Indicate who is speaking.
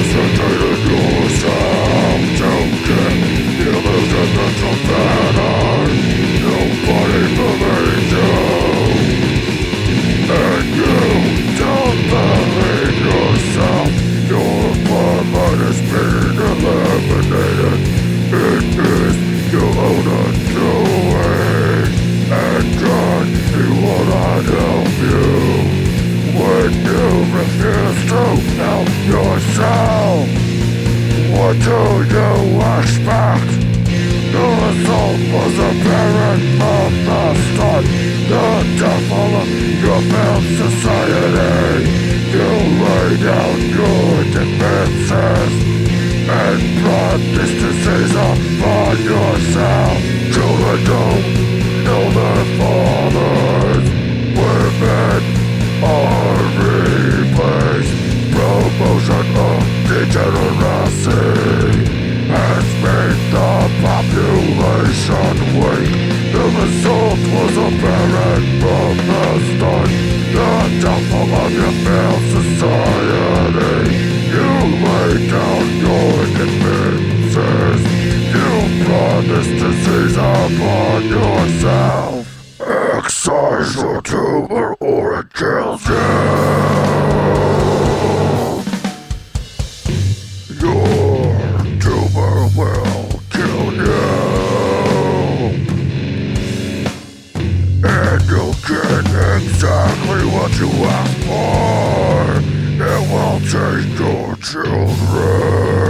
Speaker 1: incapacitated yourself to get the illusion that you're better. Nobody believes you, and you don't believe yourself. Your bloodline is being eliminated. It is your own undoing, and God, He will not help you when you refuse to help yourself. What do you expect? The result was apparent from the start. The devil of your failed society. You lay down your defenses and brought this disease upon yourself. Children don't know their fathers. Women are replaced. Promotion of degeneracy has made the population weak. The result was apparent from the start. The downfall of your failed society. You lay down your defenses. You brought this disease upon yourself. Excise your tumor or it kills you. Your tumor will kill you, and you'll get exactly what you asked for. It will change your children.